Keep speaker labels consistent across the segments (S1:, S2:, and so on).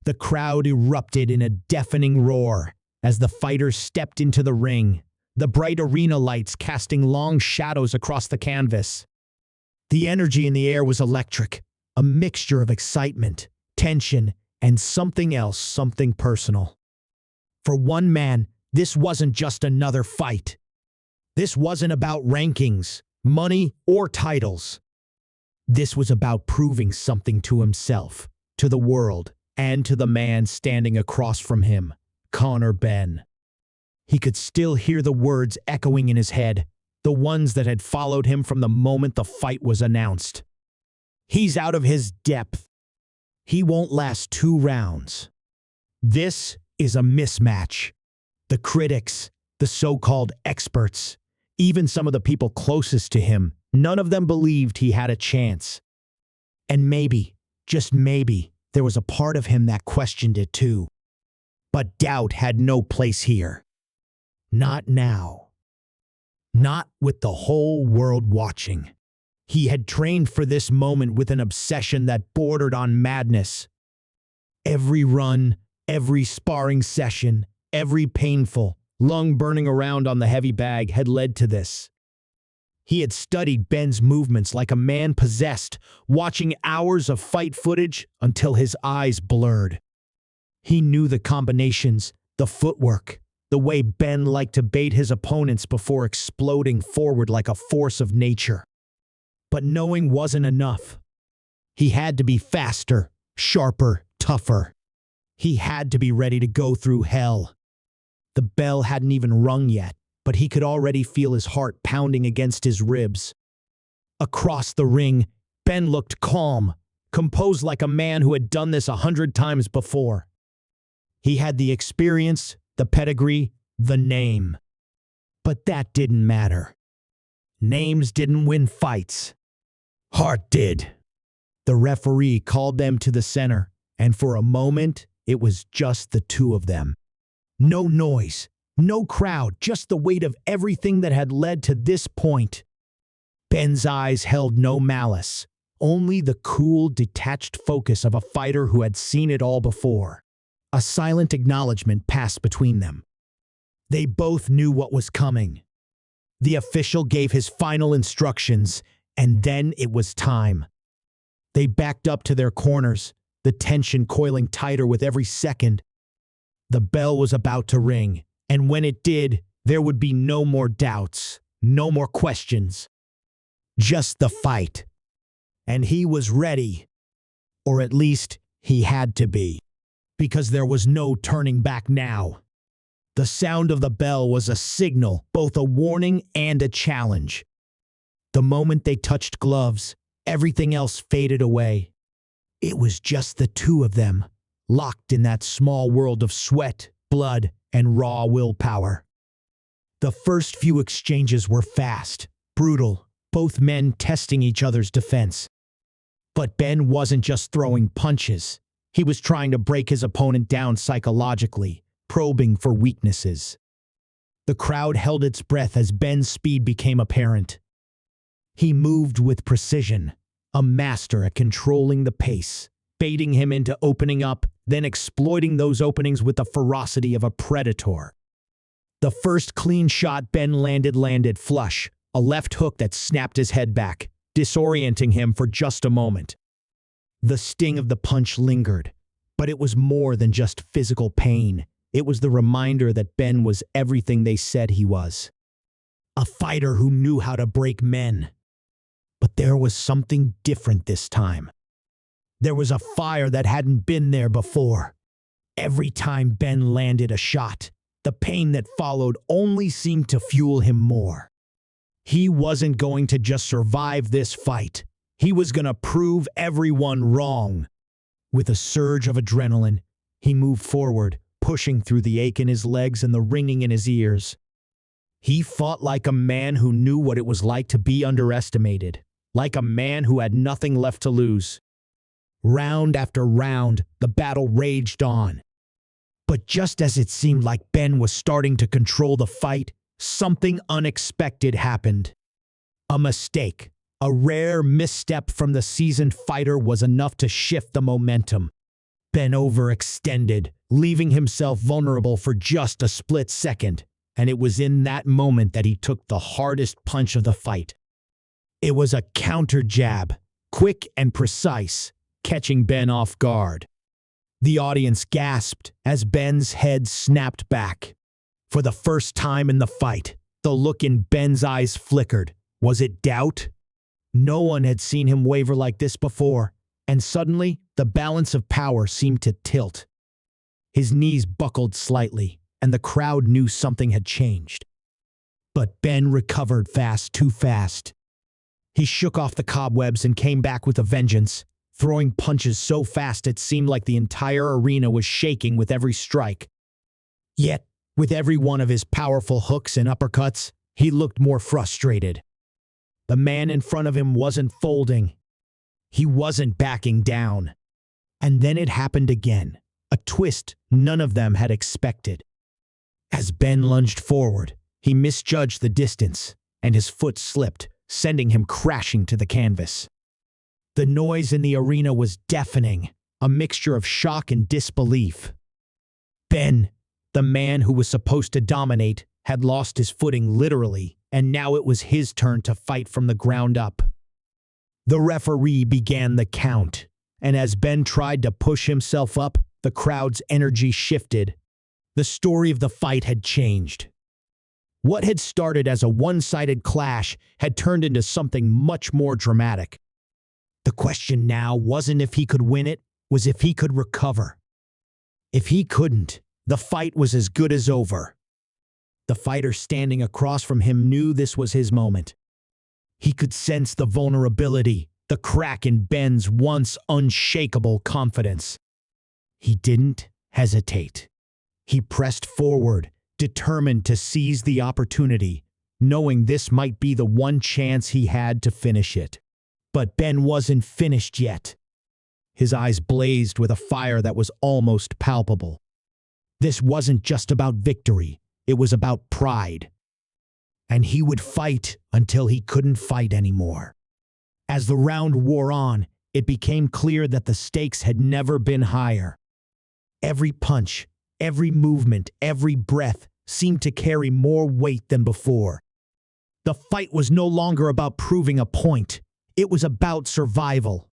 S1: The crowd erupted in a deafening roar as the fighters stepped into the ring, the bright arena lights casting long shadows across the canvas. The energy in the air was electric, a mixture of excitement, tension, and something else, something personal. For one man, this wasn't just another fight. This wasn't about rankings, money, or titles. This was about proving something to himself, to the world, and to the man standing across from him, Conor Benn. He could still hear the words echoing in his head, the ones that had followed him from the moment the fight was announced. He's out of his depth. He won't last 2 rounds. This is a mismatch. The critics, the so-called experts, even some of the people closest to him, none of them believed he had a chance. And maybe, just maybe, there was a part of him that questioned it too. But doubt had no place here. Not now. Not with the whole world watching. He had trained for this moment with an obsession that bordered on madness. Every run, every sparring session, every painful, lung burning around on the heavy bag had led to this. He had studied Benn's movements like a man possessed, watching hours of fight footage until his eyes blurred. He knew the combinations, the footwork, the way Benn liked to bait his opponents before exploding forward like a force of nature. But knowing wasn't enough. He had to be faster, sharper, tougher. He had to be ready to go through hell. The bell hadn't even rung yet, but he could already feel his heart pounding against his ribs. Across the ring, Benn looked calm, composed like a man who had done this 100 times before. He had the experience, the pedigree, the name. But that didn't matter. Names didn't win fights. Heart did. The referee called them to the center, and for a moment, it was just the two of them. No noise, no crowd, just the weight of everything that had led to this point. Benn's eyes held no malice, only the cool, detached focus of a fighter who had seen it all before. A silent acknowledgement passed between them. They both knew what was coming. The official gave his final instructions, and then it was time. They backed up to their corners, the tension coiling tighter with every second. The bell was about to ring, and when it did, there would be no more doubts, no more questions. Just the fight. And he was ready. Or at least, he had to be. Because there was no turning back now. The sound of the bell was a signal, both a warning and a challenge. The moment they touched gloves, everything else faded away. It was just the two of them, locked in that small world of sweat, blood, and raw willpower. The first few exchanges were fast, brutal, both men testing each other's defense. But Benn wasn't just throwing punches. He was trying to break his opponent down psychologically, probing for weaknesses. The crowd held its breath as Benn's speed became apparent. He moved with precision, a master at controlling the pace, baiting him into opening up, then exploiting those openings with the ferocity of a predator. The first clean shot Benn landed flush, a left hook that snapped his head back, disorienting him for just a moment. The sting of the punch lingered, but it was more than just physical pain. It was the reminder that Benn was everything they said he was. A fighter who knew how to break men. But there was something different this time. There was a fire that hadn't been there before. Every time Benn landed a shot, the pain that followed only seemed to fuel him more. He wasn't going to just survive this fight. He was going to prove everyone wrong. With a surge of adrenaline, he moved forward, pushing through the ache in his legs and the ringing in his ears. He fought like a man who knew what it was like to be underestimated, like a man who had nothing left to lose. Round after round, the battle raged on. But just as it seemed like Benn was starting to control the fight, something unexpected happened. A mistake. A rare misstep from the seasoned fighter was enough to shift the momentum. Benn overextended, leaving himself vulnerable for just a split second, and it was in that moment that he took the hardest punch of the fight. It was a counter jab, quick and precise, catching Benn off guard. The audience gasped as Benn's head snapped back. For the first time in the fight, the look in Benn's eyes flickered. Was it doubt? No one had seen him waver like this before, and suddenly the balance of power seemed to tilt. His knees buckled slightly, and the crowd knew something had changed. But Benn recovered too fast. He shook off the cobwebs and came back with a vengeance, throwing punches so fast it seemed like the entire arena was shaking with every strike. Yet, with every one of his powerful hooks and uppercuts, he looked more frustrated. The man in front of him wasn't folding. He wasn't backing down. And then it happened again, a twist none of them had expected. As Benn lunged forward, he misjudged the distance, and his foot slipped, sending him crashing to the canvas. The noise in the arena was deafening, a mixture of shock and disbelief. Benn, the man who was supposed to dominate, had lost his footing literally, and now it was his turn to fight from the ground up. The referee began the count, and as Benn tried to push himself up, the crowd's energy shifted. The story of the fight had changed. What had started as a one-sided clash had turned into something much more dramatic. The question now wasn't if he could win it, was if he could recover. If he couldn't, the fight was as good as over. The fighter standing across from him knew this was his moment. He could sense the vulnerability, the crack in Benn's once unshakable confidence. He didn't hesitate. He pressed forward, determined to seize the opportunity, knowing this might be the one chance he had to finish it. But Benn wasn't finished yet. His eyes blazed with a fire that was almost palpable. This wasn't just about victory. It was about pride. And he would fight until he couldn't fight anymore. As the round wore on, it became clear that the stakes had never been higher. Every punch, every movement, every breath seemed to carry more weight than before. The fight was no longer about proving a point. It was about survival.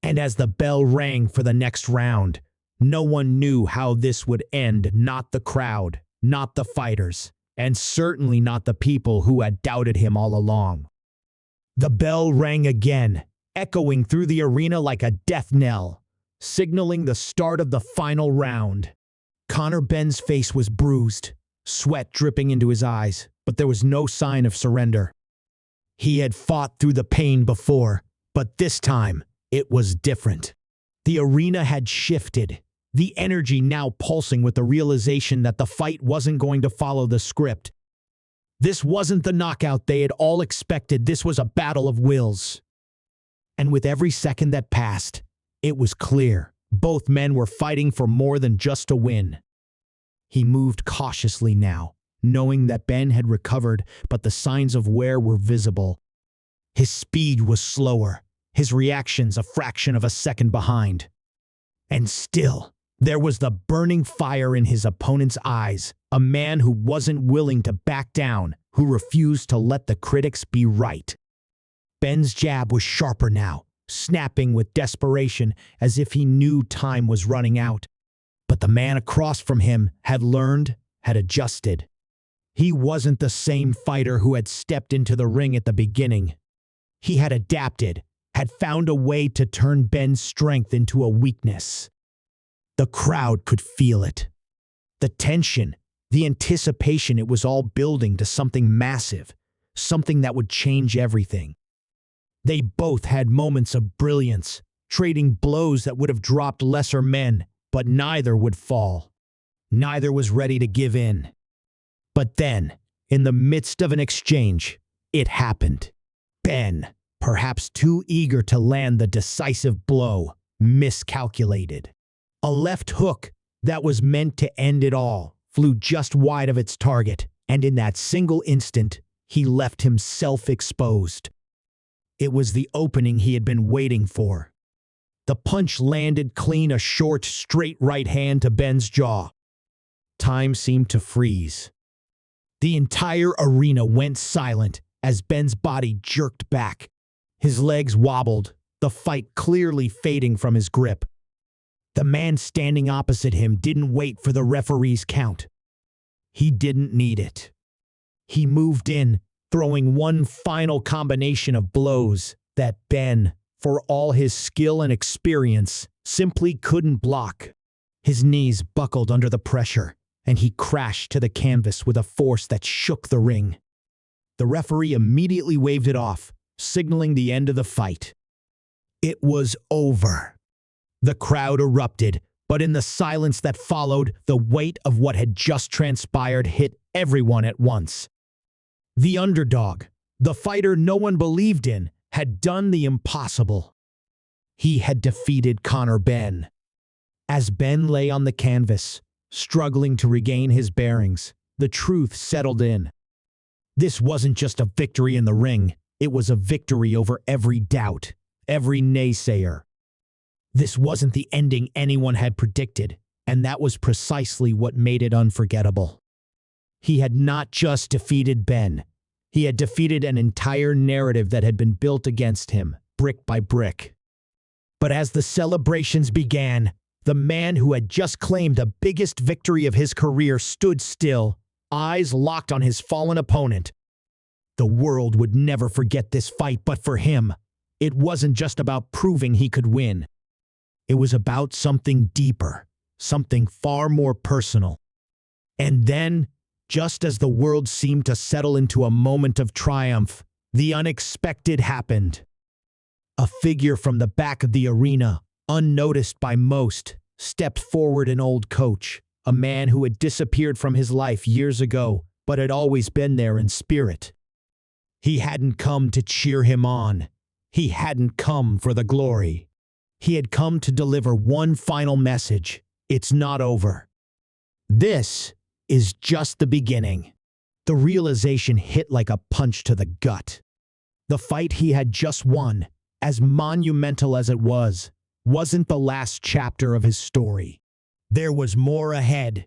S1: And as the bell rang for the next round, no one knew how this would end, not the crowd, not the fighters, and certainly not the people who had doubted him all along. The bell rang again, echoing through the arena like a death knell, signaling the start of the final round. Conor Benn's face was bruised, sweat dripping into his eyes, but there was no sign of surrender. He had fought through the pain before, but this time, it was different. The arena had shifted, the energy now pulsing with the realization that the fight wasn't going to follow the script. This wasn't the knockout they had all expected. This was a battle of wills. And with every second that passed, it was clear both men were fighting for more than just a win. He moved cautiously now, knowing that Benn had recovered, but the signs of wear were visible. His speed was slower, his reactions a fraction of a second behind. And still, there was the burning fire in his opponent's eyes, a man who wasn't willing to back down, who refused to let the critics be right. Benn's jab was sharper now, snapping with desperation as if he knew time was running out. But the man across from him had learned, had adjusted. He wasn't the same fighter who had stepped into the ring at the beginning. He had adapted, had found a way to turn Benn's strength into a weakness. The crowd could feel it. The tension, the anticipation, it was all building to something massive, something that would change everything. They both had moments of brilliance, trading blows that would have dropped lesser men, but neither would fall. Neither was ready to give in. But then, in the midst of an exchange, it happened. Benn, perhaps too eager to land the decisive blow, miscalculated. A left hook that was meant to end it all flew just wide of its target, and in that single instant, he left himself exposed. It was the opening he had been waiting for. The punch landed clean, a short, straight right hand to Benn's jaw. Time seemed to freeze. The entire arena went silent as Benn's body jerked back. His legs wobbled, the fight clearly fading from his grip. The man standing opposite him didn't wait for the referee's count. He didn't need it. He moved in, throwing one final combination of blows that Benn, for all his skill and experience, simply couldn't block. His knees buckled under the pressure, and he crashed to the canvas with a force that shook the ring. The referee immediately waved it off, signaling the end of the fight. It was over. The crowd erupted, but in the silence that followed, the weight of what had just transpired hit everyone at once. The underdog, the fighter no one believed in, had done the impossible. He had defeated Conor Benn. As Benn lay on the canvas, struggling to regain his bearings, the truth settled in. This wasn't just a victory in the ring, it was a victory over every doubt, every naysayer. This wasn't the ending anyone had predicted, and that was precisely what made it unforgettable. He had not just defeated Benn, he had defeated an entire narrative that had been built against him, brick by brick. But as the celebrations began, the man who had just claimed the biggest victory of his career stood still, eyes locked on his fallen opponent. The world would never forget this fight, but for him, it wasn't just about proving he could win. It was about something deeper, something far more personal. And then, just as the world seemed to settle into a moment of triumph, the unexpected happened. A figure from the back of the arena, unnoticed by most, stepped forward, an old coach, a man who had disappeared from his life years ago, but had always been there in spirit. He hadn't come to cheer him on. He hadn't come for the glory. He had come to deliver one final message. It's not over. This is just the beginning. The realization hit like a punch to the gut. The fight he had just won, as monumental as it was, wasn't the last chapter of his story. There was more ahead.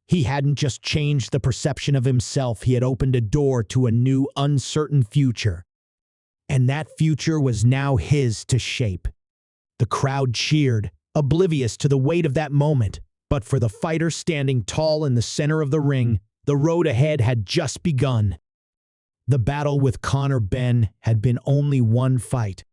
S1: He hadn't just changed the perception of himself, he had opened a door to a new, uncertain future. And that future was now his to shape. The crowd cheered, oblivious to the weight of that moment, but for the fighter standing tall in the center of the ring, the road ahead had just begun. The battle with Conor Benn had been only one fight,